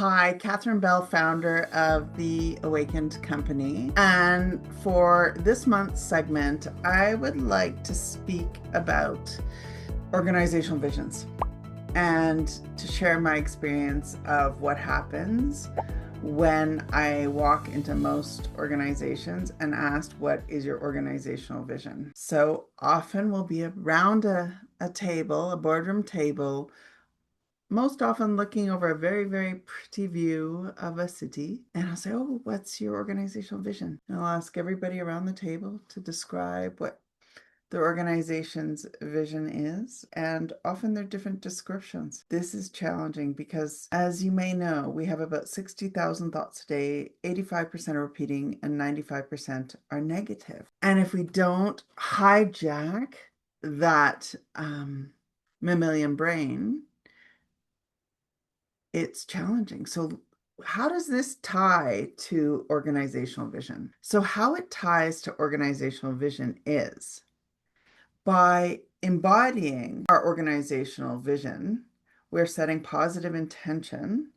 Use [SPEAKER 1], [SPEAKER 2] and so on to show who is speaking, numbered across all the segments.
[SPEAKER 1] Hi, Catherine Bell, founder of the Awakened Company. And for this month's segment, I would like to speak about organizational visions and to share my experience of what happens when I walk into most organizations and ask, what is your organizational vision? So often we'll be around a table, a boardroom table, most often looking over a very, very pretty view of a city. And I'll say, oh, what's your organizational vision? And I'll ask everybody around the table to describe what their organization's vision is. And often they're different descriptions. This is challenging because, as you may know, we have about 60,000 thoughts a day, 85% are repeating, and 95% are negative. And if we don't hijack that mammalian brain, it's challenging. So how does this tie to organizational vision? So how it ties to organizational vision is by embodying our organizational vision, we're setting positive intention,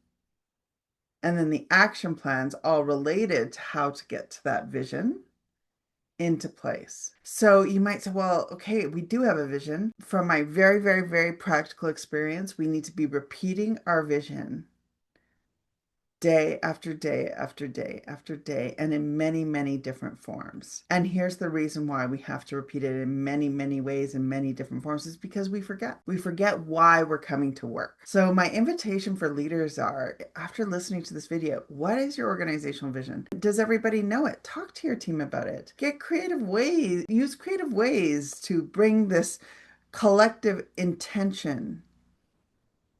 [SPEAKER 1] and then the action plans all related to how to get to that vision into place. So you might say, well, okay, we do have a vision. From my very, very, very practical experience, we need to be repeating our vision day after day after day after day, and in many, many different forms. And here's the reason why we have to repeat it in many, many ways, in many different forms, is because we forget. We forget why we're coming to work. So my invitation for leaders are, after listening to this video, what is your organizational vision? Does everybody know it? Talk to your team about it. Get creative ways, use creative ways to bring this collective intention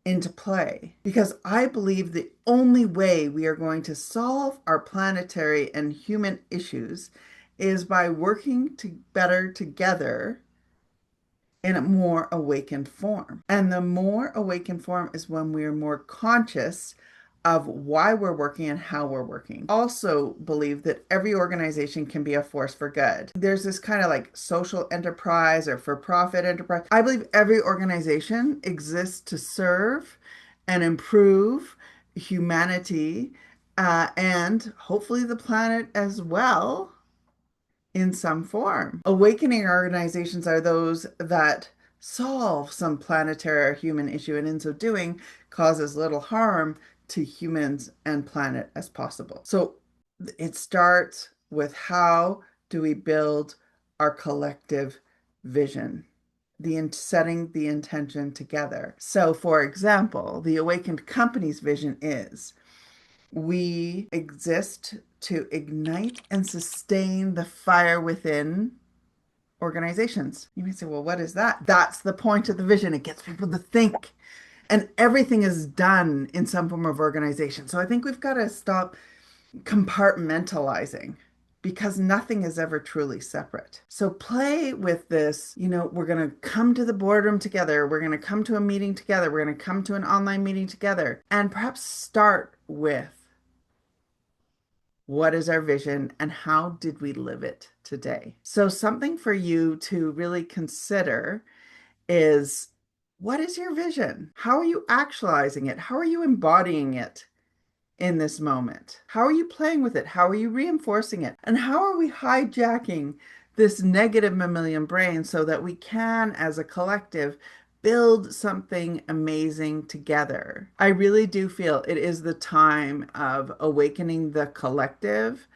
[SPEAKER 1] into play, because I believe the only way we are going to solve our planetary and human issues is by working better together in a more awakened form. And the more awakened form is when we are more conscious of why we're working and how we're working. Also believe that every organization can be a force for good. There's this kind of like social enterprise or for-profit enterprise. I believe every organization exists to serve and improve humanity, and hopefully the planet as well, in some form. Awakening organizations are those that solve some planetary or human issue, and in so doing cause as little harm to humans and planet as possible. So it starts with, how do we build our collective vision? Setting the intention together. So for example, the Awakened Company's vision is, we exist to ignite and sustain the fire within organizations. You may say, well, what is that? That's the point of the vision. It gets people to think. And everything is done in some form of organization. So I think we've got to stop compartmentalizing, because nothing is ever truly separate. So play with this. We're going to come to the boardroom together. We're going to come to a meeting together. We're going to come to an online meeting together. And perhaps start with, what is our vision and how did we live it today? So something for you to really consider is, what is your vision? How are you actualizing it? How are you embodying it in this moment? How are you playing with it? How are you reinforcing it? And how are we hijacking this negative mammalian brain so that we can, as a collective, build something amazing together? I really do feel it is the time of awakening the collective,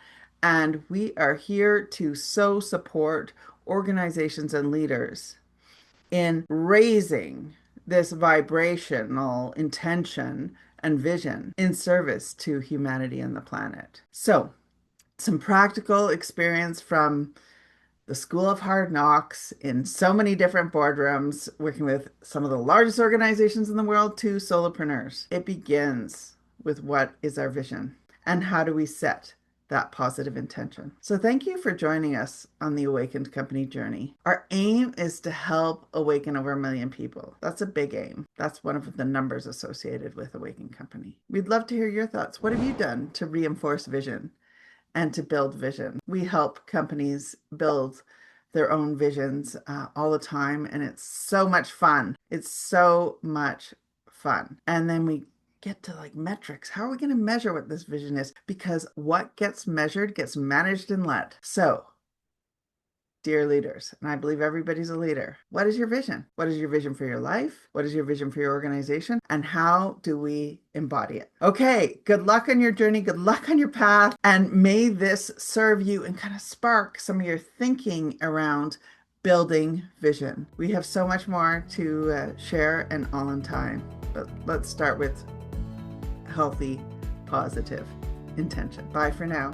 [SPEAKER 1] and we are here to so support organizations and leaders in raising this vibrational intention and vision in service to humanity and the planet. So, some practical experience from the School of Hard Knocks, in so many different boardrooms, working with some of the largest organizations in the world to solopreneurs. It begins with, what is our vision and how do we set that positive intention? So thank you for joining us on the Awakened Company journey. Our aim is to help awaken over 1 million people. That's a big aim. That's one of the numbers associated with Awakened Company. We'd love to hear your thoughts. What have you done to reinforce vision and to build vision? We help companies build their own visions all the time, and it's so much fun. It's so much fun. And then we get to like metrics. How are we going to measure what this vision is? Because what gets measured gets managed and led. So, dear leaders, and I believe everybody's a leader, what is your vision? What is your vision for your life? What is your vision for your organization? And how do we embody it? Okay, good luck on your journey. Good luck on your path. And may this serve you and kind of spark some of your thinking around building vision. We have so much more to share and all in time. But let's start with healthy, positive intention. Bye for now.